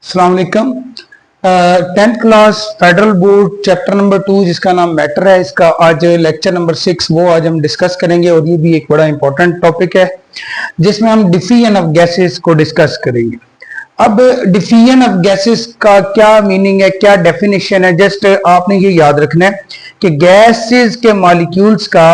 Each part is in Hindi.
अस्सलाम वालेकुम। 10th class federal board chapter number 2 जिसका नाम मैटर है, इसका आज लेक्चर नंबर 6 वो आज हम डिस्कस करेंगे और ये भी एक बड़ा इंपॉर्टेंट टॉपिक है जिसमें हम डिफिजन ऑफ गैसेस को डिस्कस करेंगे। अब डिफिजन ऑफ गैसेस का क्या मीनिंग है, क्या डेफिनेशन है, जस्ट आपने ये याद रखना है कि गैसेस के मॉलिक्यूल्स का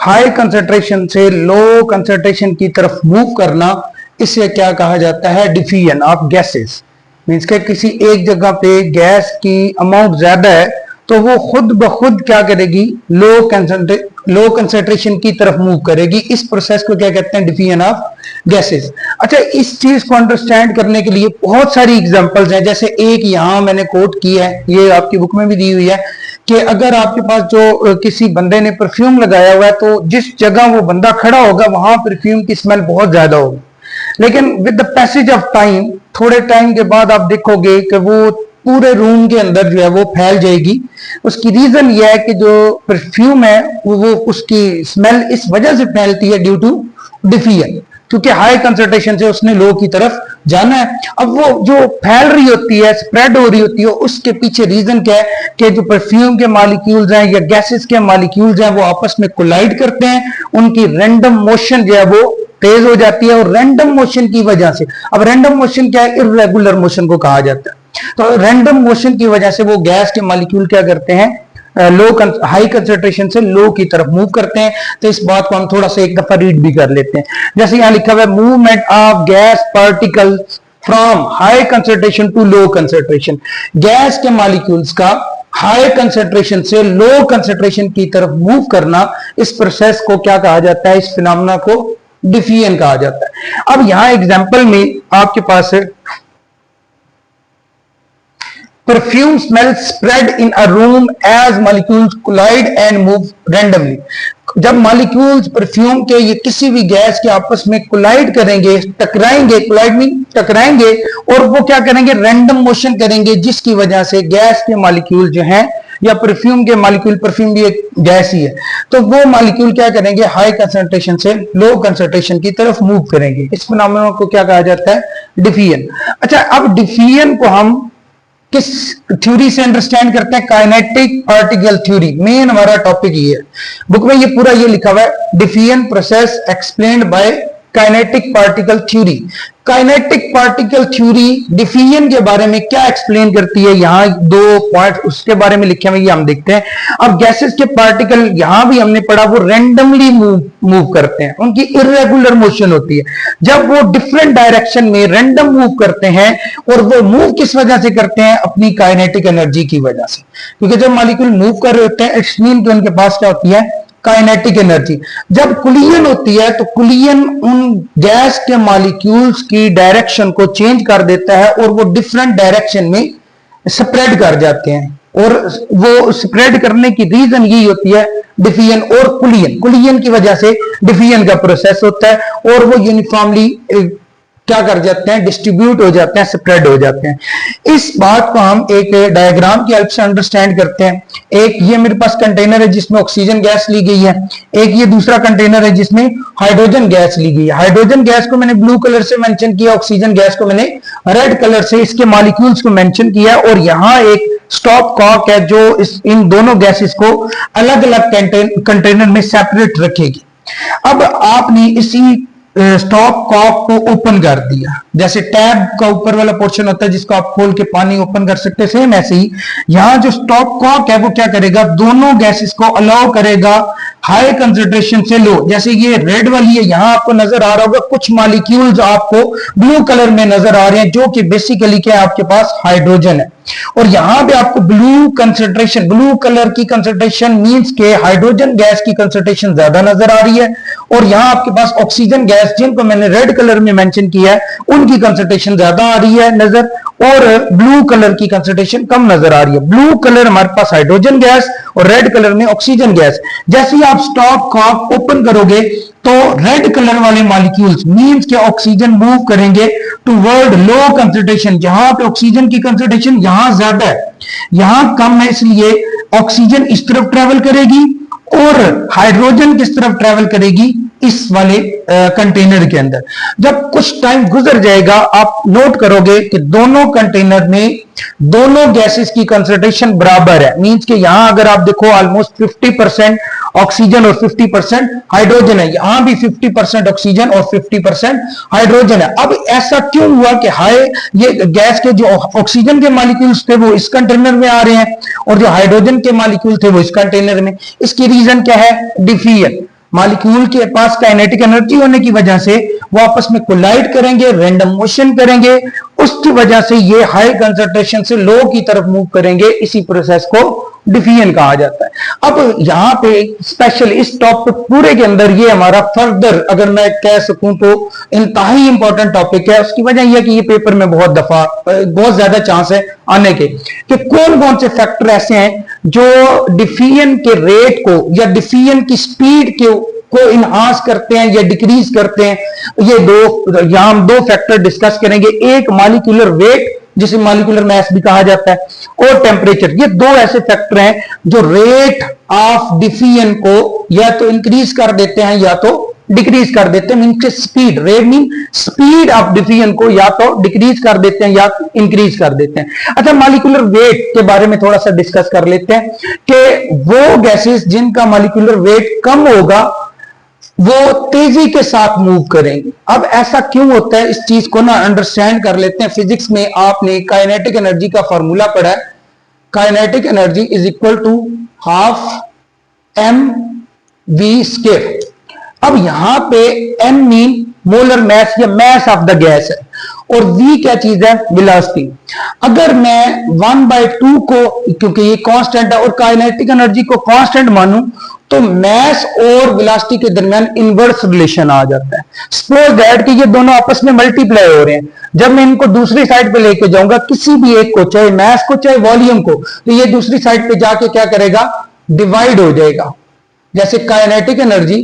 हाई कंसंट्रेशन से लो कंसंट्रेशन की तरफ मूव करना, इसे क्या कहा जाता है? Diffusion of gases. मीन्स के किसी एक जगह पे गैस की अमाउंट ज्यादा है तो वो खुद ब खुद क्या करेगी? लो कंसंट्रेशन की तरफ मूव करेगी। इस प्रोसेस को क्या कहते हैं? Diffusion of gases. अच्छा, इस चीज को अंडरस्टैंड करने के लिए बहुत सारी एग्जांपल्स हैं। जैसे एक यहां मैंने कोट की है, ये आपकी बुक में भी दी हुई है कि अगर आपके पास जो किसी बंदे ने परफ्यूम लगाया हुआ है तो जिस जगह वो बंदा खड़ा होगा वहां परफ्यूम की स्मेल बहुत ज्यादा होगी, लेकिन with the passage of time, थोड़े टाइम के बाद आप देखोगे कि वो पूरे रूम के अंदर जो है वो फैल जाएगी। उसकी रीजन ये है कि जो परफ्यूम है वो उसकी स्मेल इस वजह से फैलती है ड्यू टू डिफिजन, क्योंकि हाई कंसंट्रेशन से उसने लो की तरफ जाना है। अब वो जो फैल रही होती है, स्प्रेड हो रही होती है, उसके पीछे रीजन क्या है कि जो परफ्यूम के मॉलिक्यूल्स हैं या गैसेस के मॉलिक्यूल्स हैं वो आपस में कोलाइड करते हैं, उनकी रैंडम मोशन जो है वो तेज हो जाती है और रैंडम मोशन की वजह से, अब रैंडम मोशन क्या है? इर्रेगुलर मोशन को कहा जाता है। तो रैंडम मोशन की वजह से वो गैस के मॉलिक्यूल क्या करते हैं? हाई कंसंट्रेशन से लो की तरफ मूव करते हैं। तो इस बात को हम थोड़ा सा एक दफा रीड भी कर लेते हैं। जैसे यहां लिखा हुआ है, movement of gas particles from high concentration to low concentration. Gas के मॉलिक्यूल्स का हाई कंसंट्रेशन से लो कंसंट्रेशन की तरफ मूव करना, इस प्रोसेस को क्या कहा जाता है? इस फिनोमेना को डिफिजन कहा जाता है। अब यहां एग्जांपल में आपके पास है, perfume smell spread in a room as molecules collide and move randomly. जब मॉलिक्यूल्स परफ्यूम के ये किसी भी गैस के आपस में कोलाइड करेंगे, टकराएंगे, कोलाइड में टकराएंगे और वो क्या करेंगे? रैंडम मोशन करेंगे, जिसकी वजह से गैस के मॉलिक्यूल जो हैं या परफ्यूम के मॉलिक्यूल, परफ्यूम भी एक गैस ही है, तो वो मॉलिक्यूल क्या करेंगे? हाई कंसंट्रेशन से लो कंसंट्रेशन की तरफ मूव करेंगे। इस फिनोमेना को क्या कहा जाता है? डिफिजन। अच्छा, अब डिफिजन को हम किस थ्योरी से अंडरस्टैंड करते हैं? Kinetic particle theory. मेन हमारा टॉपिक ये है, बुक में ये पूरा ये लिखा हुआ है, diffusion process explained bye kinetic particle theory. Kinetic particle theory diffusion के बारे में क्या एक्सप्लेन करती है? यहां दो पॉइंट उसके बारे में लिखे हुए, ये हम देखते हैं। अब गैसेस के पार्टिकल यहां भी हमने पढ़ा, वो रैंडमली मूव करते हैं, उनकी इर्रेगुलर मोशन होती है। जब वो डिफरेंट डायरेक्शन में रैंडम मूव करते हैं, और वो मूव किस वजह से करते हैं? अपनी काइनेटिक एनर्जी की वजह से। क्योंकि जब मॉलिक्यूल मूव कर रहे होते हैं, इट्स मीन कि उनके पास क्या होती है? Kinetic energy. जब कुलियन होती है तो कुलियन उन गैस के मॉलिक्यूल्स की डायरेक्शन को चेंज कर देता है और वो डिफरेंट डायरेक्शन में स्प्रेड कर जाते हैं, और वो स्प्रेड करने की रीजन यही होती है डिफिजन और कुलियन की वजह से डिफिजन का प्रोसेस होता है और वो यूनिफॉर्मली क्या कर जाते हैं? डिस्ट्रीब्यूट हो जाते हैं, स्प्रेड हो जाते हैं। इस बात को हम एक डायग्राम की हेल्प से अंडरस्टैंड करते हैं। एक ये मेरे पास कंटेनर है जिसमें ऑक्सीजन गैस ली गई है, एक ये दूसरा कंटेनर है जिसमें हाइड्रोजन गैस ली गई है। हाइड्रोजन गैस को मैंने ब्लू कलर से मेंशन किया, ऑक्सीजन गैस को मैंने रेड कलर से इसके मॉलिक्यूल्स को मेंशन किया, और यहां एक स्टॉप कॉक है जो इन दोनों गैसेस को अलग अलग कंटेनर में सेपरेट रखेगी। अब आपने इसी स्टॉप कॉक को ओपन कर दिया, जैसे टैब का ऊपर वाला पोर्शन होता है जिसको आप खोल के पानी ओपन कर सकते हैं, सेम ऐसे ही यहां जो स्टॉप कॉक है वो क्या करेगा? दोनों गैसेस को अलाउ करेगा हाई कंसंट्रेशन से लो। जैसे ये रेड वाली है, यहां आपको नजर आ रहा होगा कुछ मॉलिक्यूल्स आपको ब्लू कलर में नजर आ रहे हैं, जो कि बेसिकली क्या है? आपके पास हाइड्रोजन है। और यहां पे आपको ब्लू कंसंट्रेशन, ब्लू कलर की कंसंट्रेशन मींस के हाइड्रोजन गैस की कंसंट्रेशन ज्यादा नजर आ रही है, और यहां आपके पास ऑक्सीजन गैस जिनको मैंने रेड कलर में मेंशन किया है उनकी कंसंट्रेशन ज्यादा आ रही है नजर, और ब्लू कलर की कंसंट्रेशन कम नजर आ रही है। ब्लू कलर हमारे पास हाइड्रोजन गैस और रेड कलर में ऑक्सीजन गैस। जैसे ही आप स्टॉप कॉक ओपन करोगे तो रेड कलर वाले मॉलिक्यूल्स मींस के ऑक्सीजन मूव करेंगे टुवर्ड लो कंसंट्रेशन। जहां पे ऑक्सीजन की कंसंट्रेशन यहां ज्यादा है, यहां कम है, इसलिए ऑक्सीजन इस तरफ ट्रेवल करेगी और हाइड्रोजन किस तरफ ट्रेवल करेगी? इस वाले कंटेनर के अंदर। जब कुछ टाइम गुजर जाएगा आप नोट करोगे कि दोनों कंटेनर में दोनों गैसेस की कंसंट्रेशन बराबर है। मींस कि यहां अगर आप देखो ऑलमोस्ट 50% ऑक्सीजन और 50% हाइड्रोजन है, यहां भी 50% ऑक्सीजन और 50% हाइड्रोजन है। अब ऐसा क्यों हुआ कि ये गैस के जो ऑक्सीजन के मॉलिक्यूल्स थे वो इस कंटेनर में आ रहे हैं और जो हाइड्रोजन के मॉलिक्यूल थे वो इस कंटेनर में? इसकी रीजन क्या है? डिफिजन। मॉलिक्यूल के पास काइनेटिक एनर्जी होने की वजह से वो आपस में कोलाइड करेंगे, रैंडम मोशन करेंगे, उसकी वजह से ये हाई कंसंट्रेशन से लो की तरफ मूव करेंगे। इसी प्रोसेस को डिफिजन कहा जाता है। अब यहां पे स्पेशल इस टॉपिक पूरे के अंदर ये हमारा फर्दर अगर मैं कह सकूं तो इंतहाई इंपॉर्टेंट टॉपिक है। उसकी वजह यह कि ये पेपर में बहुत ज्यादा चांस है आने के कि कौन कौन से फैक्टर ऐसे हैं जो डिफिजन के रेट को या डिफिजन की स्पीड को इनहांस करते हैं या डिक्रीज करते हैं। यहां हम दो फैक्टर डिस्कस करेंगे, एक मॉलिक्यूलर वेट जिसे मॉलिक्यूलर मास भी कहा जाता है, और टेम्परेचर। ये दो ऐसे फैक्टर हैं जो रेट ऑफ डिफिजन को या तो इंक्रीज कर देते हैं या तो डिक्रीज कर देते हैं। Mean speed, rate mean speed of diffusion को या तो डिक्रीज कर देते हैं या इंक्रीज कर देते हैं। अच्छा, मॉलिक्यूलर वेट के बारे में थोड़ा सा डिस्कस कर लेते हैं कि वो गैसेस जिनका मॉलिक्यूलर वेट कम होगा वो तेजी के साथ मूव करेंगे। अब ऐसा क्यों होता है, इस चीज को ना अंडरस्टैंड कर लेते हैं। फिजिक्स में आपने काइनेटिक एनर्जी का फॉर्मूला पढ़ा है, kinetic energy is equal to half mv²। अब यहां पे m मीन मोलर मास या मास ऑफ द गैस है और v क्या चीज है? वेलोसिटी। अगर मैं 1/2 को, क्योंकि ये कांस्टेंट है और काइनेटिक एनर्जी को कांस्टेंट मानूं तो मास और वेलोसिटी के दरमियान इनवर्स रिलेशन आ जाता है। सपोज दैट कि ये दोनों आपस में मल्टीप्लाई हो रहे हैं। जब मैं इनको दूसरी साइड पे लेके जाऊंगा, किसी भी एक को, चाहे मास को चाहे वॉल्यूम को, तो ये दूसरी साइड पे जाके क्या करेगा? डिवाइड हो जाएगा। जैसे काइनेटिक एनर्जी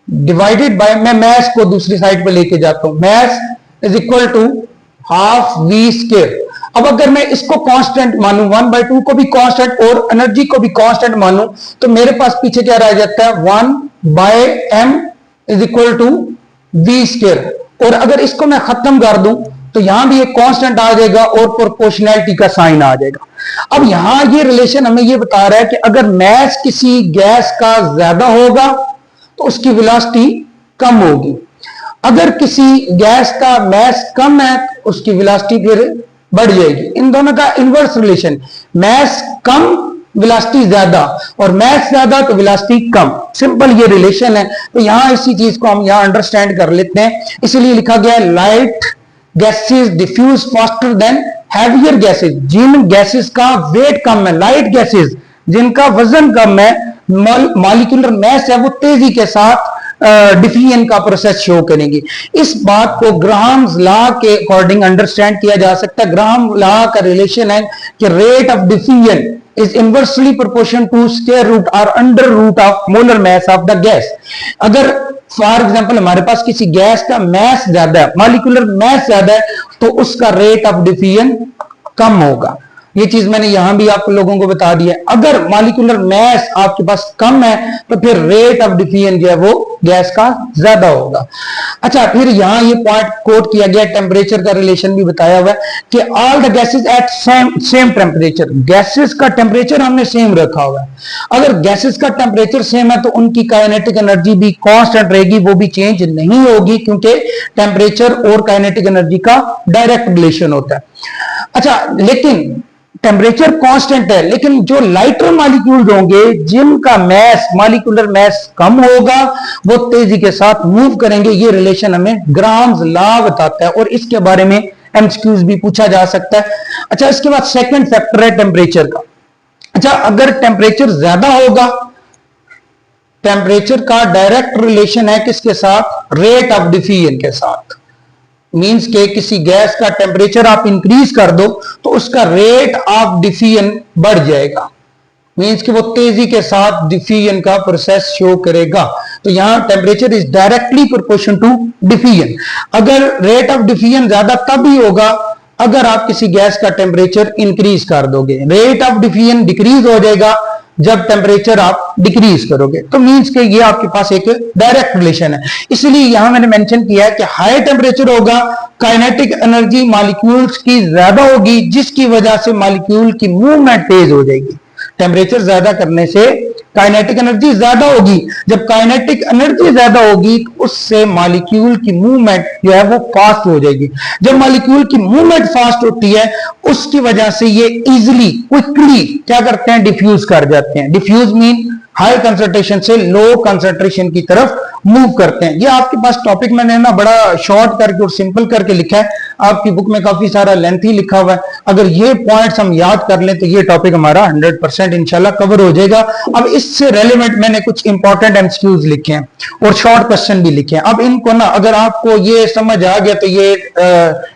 डिवाइडेड बाय, मैं मास को दूसरी साइड पे लेके जाता हूं, mass is equal to half v²। अब अगर मैं इसको कांस्टेंट मानूं, 1/2 को भी कांस्टेंट और एनर्जी को भी कांस्टेंट मानूं, तो मेरे पास पीछे क्या रह जाता है? 1/m is equal to v²। और अगर इसको मैं खत्म कर दूं तो यहां भी एक कांस्टेंट आ जाएगा और प्रोपोर्शनैलिटी का साइन आ जाएगा। अब यहां ये रिलेशन हमें ये बता रहा है कि अगर मास किसी गैस का ज्यादा होगा तो उसकी वेलोसिटी कम होगी, अगर किसी गैस का मास कम है तो उसकी वेलोसिटी फिर बढ़ जाएगी। इन दोनों का इनवर्स रिलेशन, मास कम वेलोसिटी ज्यादा और मास ज्यादा तो वेलोसिटी कम, सिंपल ये रिलेशन है। तो यहां इसी चीज को हम यहां अंडरस्टैंड कर लेते हैं। इसलिए लिखा गया है light gases diffuse faster than heavier gases. जिन गैसेस का वेट कम है, लाइट गैसेस जिनका वजन कम है, मॉलिक्यूलर मास है, वो तेजी के साथ डिफिजन का प्रोसेस शो करेंगे। इस बात को ग्राहम्स लॉ के अकॉर्डिंग अंडरस्टैंड किया जा सकता है। ग्राहम लॉ का रिलेशन है कि rate of diffusion is inversely proportion to square root और under root of molar mass of the gas. अगर फॉर एग्जांपल हमारे पास किसी गैस का मास ज्यादा है, मॉलिक्यूलर मास ज्यादा है, तो उसका रेट ऑफ डिफिजन कम होगा। ये चीज मैंने यहां भी आप लोगों को बता दिया। अगर मॉलिक्यूलर मास आपके पास कम है तो फिर रेट ऑफ डिफिजन जो है वो गैस का ज्यादा होगा। अच्छा, फिर यहां ये पॉइंट कोट किया गया, टेम्परेचर का रिलेशन भी बताया हुआ है कि all the gases at same temperature. Gases का टेम्परेचर हमने सेम रखा हुआ है। अगर गैसेस का टेम्परेचर सेम है तो उनकी काइनेटिक एनर्जी भी कांस्टेंट रहेगी, वो भी चेंज नहीं होगी, क्योंकि टेम्परेचर और काइनेटिक एनर्जी का डायरेक्ट रिलेशन होता है। अच्छा, लेकिन टेम्परेचर कांस्टेंट है, लेकिन जो लाइटर मॉलिक्यूल्स होंगे जिनका मास, मॉलिक्यूलर मास कम होगा, वो तेजी के साथ मूव करेंगे। ये रिलेशन हमें ग्राहम्स लॉ बताता है और इसके बारे में एमसीक्यूज भी पूछा जा सकता है। अच्छा, इसके बाद सेकंड फैक्टर है टेम्परेचर का। अच्छा, अगर टेम्परेचर ज्यादा होगा, टेम्परेचर का डायरेक्ट रिलेशन है किसके साथ? रेट ऑफ डिफिजन के साथ। मींस के किसी गैस का टेम्परेचर आप इंक्रीज कर दो तो उसका रेट ऑफ डिफिजन बढ़ जाएगा। मींस कि वो तेजी के साथ डिफिजन का प्रोसेस शो करेगा। तो यहां temperature is directly proportion to diffusion. अगर रेट ऑफ डिफिजन ज्यादा तब ही होगा अगर आप किसी गैस का टेम्परेचर इंक्रीज कर दोगे, रेट ऑफ डिफिजन डिक्रीज हो जाएगा जब टेम्परेचर आप डिक्रीज करोगे। तो मींस के ये आपके पास एक डायरेक्ट रिलेशन है। इसलिए यहां मैंने मेंशन किया है कि हाई टेम्परेचर होगा, काइनेटिक एनर्जी मॉलिक्यूल्स की ज्यादा होगी, जिसकी वजह से मॉलिक्यूल की मूवमेंट तेज हो जाएगी। टेम्परेचर ज्यादा करने से काइनेटिक एनर्जी ज्यादा होगी, जब काइनेटिक एनर्जी ज्यादा होगी तो उससे मॉलिक्यूल की मूवमेंट जो है वो फास्ट हो जाएगी। जब मॉलिक्यूल की मूवमेंट फास्ट होती है उसकी वजह से ये इजीली क्विकली क्या करते हैं, डिफ्यूज कर जाते हैं। डिफ्यूज मीन हाई कंसंट्रेशन से लो कंसंट्रेशन की तरफ मूव करते हैं। ये आपके पास टॉपिक मैंने ना बड़ा शॉर्ट करके और सिंपल करके लिखा है, आपकी बुक में काफी सारा लेंथी लिखा हुआ है। अगर ये पॉइंट्स हम याद कर लें तो ये टॉपिक हमारा 100% इंशाल्लाह कवर हो जाएगा। अब इससे रेलेवेंट मैंने कुछ इंपॉर्टेंट एमसीक्यूज लिखे हैं और शॉर्ट क्वेश्चन भी लिखे हैं। अब इनको ना अगर आपको ये समझ आ गया तो ये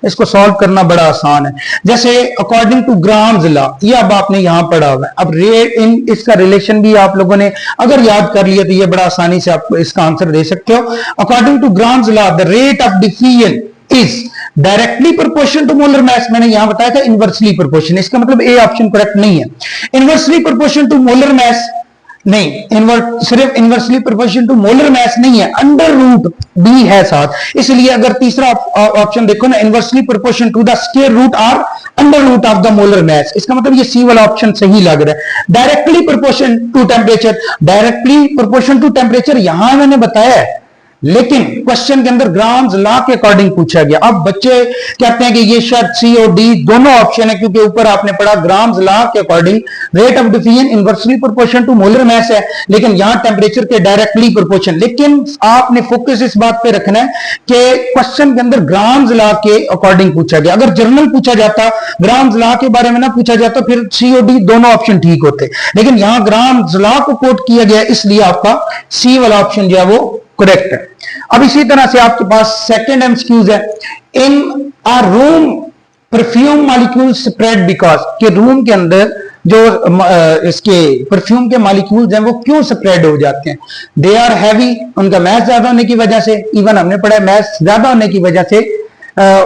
इसको सॉल्व करना बड़ा आसान है। जैसे अकॉर्डिंग टू ग्राम्स लॉ, ये अब आपने यहां पढ़ा हुआ है। अब इसका रिलेशन भी आप लोगों ने अगर याद कर लिया तो ये बड़ा आसानी से आप इसका आंसर दे सकते हो। According to Graham's law the rate of diffusion is directly proportion to molar mass. मैंने यहां बताया था इनवर्सली प्रोपोर्शन, इसका मतलब ए ऑप्शन करेक्ट नहीं है। Inversely proportion to molar mass नहीं, सिर्फ inversely proportion to molar mass नहीं है, अंडर रूट बी है साथ। इसलिए अगर तीसरा ऑप्शन देखो ना, inversely proportion to the square root or under root of the molar mass, इसका मतलब ये सी वाला ऑप्शन सही लग रहा है। Directly proportion to temperature, directly proportion to temperature यहां मैंने बताया है, लेकिन क्वेश्चन के अंदर ग्राम्स लॉ के अकॉर्डिंग पूछा गया। अब बच्चे कहते हैं कि ये शायद सी और डी दोनों ऑप्शन है, क्योंकि ऊपर आपने पढ़ा ग्राम्स लॉ के according rate of diffusion inversely proportion to molar mass है, लेकिन यहां टेम्परेचर के डायरेक्टली प्रोपोर्शन। लेकिन आपने फोकस इस बात पे रखना है कि क्वेश्चन के अंदर ग्राम्स लॉ के अकॉर्डिंग पूछा गया। अगर जर्नल पूछा जाता, ग्राम्स लॉ के बारे में ना पूछा जाता, फिर सी और डी दोनों ऑप्शन ठीक होते, लेकिन यहां ग्राम्स लॉ को कोट किया गया, इसलिए आपका सी वाला ऑप्शन जो है वो करेक्ट है। अब इसी तरह से आपके पास सेकंड एमसीक्यूज है। In a room perfume molecule spread because, के रूम के अंदर जो इसके परफ्यूम के मॉलिक्यूल्स हैं वो क्यों स्प्रेड हो जाते हैं। दे आर हैवी, उनका मास ज्यादा होने की वजह से, इवन हमने पढ़ा है मास ज्यादा होने की वजह से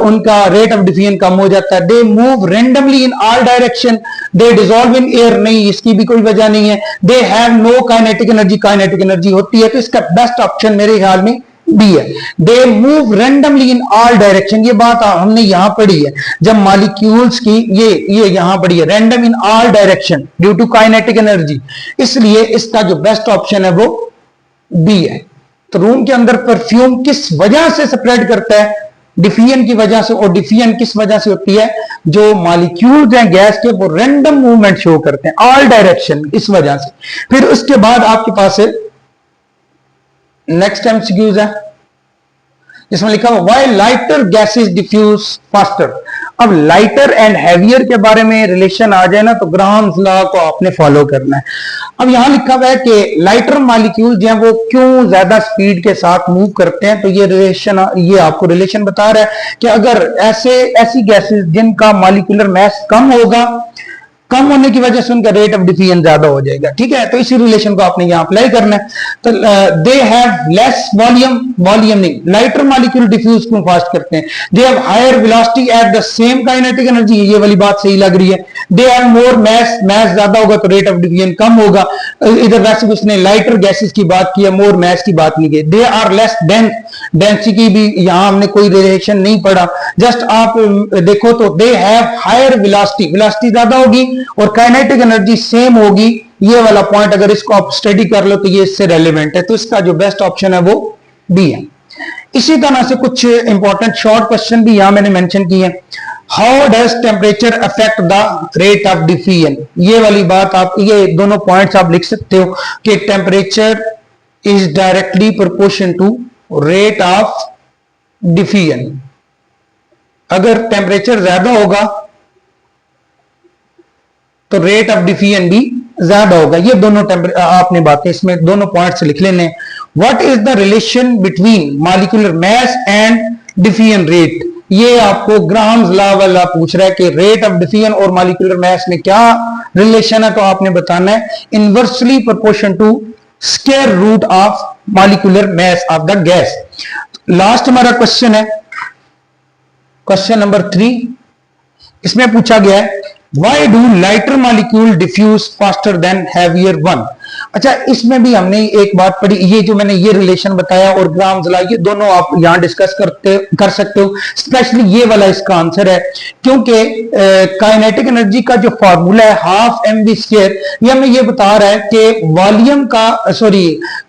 उनका रेट ऑफ डिफ्यूजन कम हो जाता है। They move randomly in all direction, they dissolve in air, नहीं इसकी भी कोई वजह नहीं है। They have no kinetic energy, kinetic energy होती है, तो इसका बेस्ट ऑप्शन मेरे ख्याल में बी है। They move randomly in all direction, ये बात हमने यहां पढ़ी है जब मॉलिक्यूल्स की ये यहां पढ़ी है, random in all direction due to kinetic energy, इसलिए इसका जो बेस्ट ऑप्शन है वो बी है। तो रूम के अंदर परफ्यूम किस वजह से स्प्रेड करता है, डिफ्यूजन की वजह से। और डिफ्यूजन किस वजह से होती है, जो मॉलिक्यूल्स हैं गैस के वो रैंडम मूवमेंट शो करते हैं ऑल डायरेक्शन, इस वजह से। फिर उसके बाद आपके पास नेक्स्ट एमसीक्यूज है जिसमें लिखा हुआ why lighter gases diffuse faster. अब लाइटर एंड हैवियर के बारे में रिलेशन आ जाए ना तो ग्राम्स लॉ को आपने फॉलो करना है। अब यहां लिखा हुआ है कि लाइटर मॉलिक्यूल जो है वो क्यों ज्यादा स्पीड के साथ मूव करते हैं, तो ये रिलेशन, ये आपको रिलेशन बता रहा है कि अगर ऐसी गैसेस जिनका मॉलिक्यूलर मास कम होगा, कम होने की वजह से उनका रेट ऑफ डिफ्यूजन ज्यादा हो जाएगा, ठीक है। तो इसी रिलेशन को आपने यहां अप्लाई करना है। तो they have less volume, volume नहीं, लाइटर मॉलिक्यूल डिफ्यूज क्यों फास्ट करते हैं। They have higher velocity at the same kinetic energy, ये वाली बात सही लग रही है। दे हैव मोर मास, मास ज्यादा होगा तो रेट ऑफ डिफ्यूजन कम होगा। इधर वैसे उसने लाइटर गैसेस की बात की है, मोर मास की बात नहीं की। They are less dense, density भी यहां हमने कोई रिलेशन नहीं पढ़ा, जस्ट आप देखो तो they have higher velocity, velocity ज्यादा होगी और काइनेटिक एनर्जी सेम होगी। ये वाला पॉइंट अगर इसको आप स्टडी कर लो तो ये इससे रेलेवेंट है, तो इसका जो बेस्ट ऑप्शन है वो बी है। इसी तरह से कुछ इंपॉर्टेंट शॉर्ट क्वेश्चन भी यहां मैंने मेंशन किए हैं। How does temperature affect the rate of diffusion, ये वाली बात आप, ये दोनों पॉइंट्स आप लिख सकते हो कि temperature is directly proportion to rate of diffusion. अगर टेम्परेचर ज्यादा होगा तो रेट ऑफ डिफ्यूजन भी ज्यादा होगा। ये दोनों आपने बातें इसमें दोनों पॉइंट्स लिख लेने। What is the relation between molecular mass and diffusion rate, ये आपको ग्राम्स लॉ वाला पूछ रहा है कि रेट ऑफ डिफ्यूजन और मॉलिक्यूलर मास में क्या रिलेशन है, तो आपने बताना है inversely proportion to square root of molecular mass of the gas. Last हमारा क्वेश्चन है क्वेश्चन नंबर 3। इसमें पूछा गया है why do lighter molecule diffuse faster than heavier one. अच्छा, इसमें भी हमने एक बात पढ़ी, ये जो मैंने ये रिलेशन बताया और ग्राम जला, ये दोनों आप यहां डिस्कस कर सकते हो। स्पेशली ये वाला इसका आंसर है, क्योंकि काइनेटिक एनर्जी का जो फार्मूला है हाफ एम वी स्क्वायर, ये हमें ये बता रहा है कि वॉल्यूम का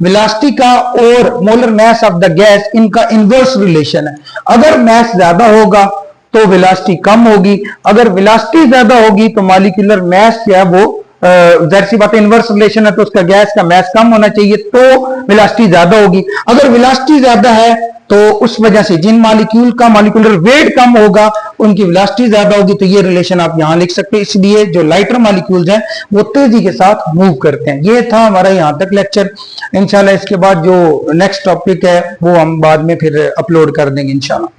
वेलोसिटी का और molar mass of the gas, इनका इनवर्स रिलेशन है। अगर मास ज्यादा होगा तो वेलोसिटी कम होगी, अगर वेलोसिटी ज्यादा होगी तो मॉलिक्यूलर मास जो है वो जाहिर सी बात है इनवर्स रिलेशन है, तो उसका गैस का मास कम होना चाहिए, तो वेलोसिटी ज्यादा होगी। अगर वेलोसिटी ज्यादा है तो उस वजह से जिन मॉलिक्यूल का मॉलिक्यूलर वेट कम होगा उनकी वेलोसिटी ज्यादा होगी, तो ये रिलेशन आप यहां लिख सकते हैं। इसलिए जो लाइटर मॉलिक्यूल्स हैं वो तेजी के साथ मूव करते हैं। ये था हमारा यहां तक लेक्चर। इंशाल्लाह इसके बाद जो नेक्स्ट टॉपिक है वो हम बाद में फिर अपलोड कर देंगे इंशाल्लाह।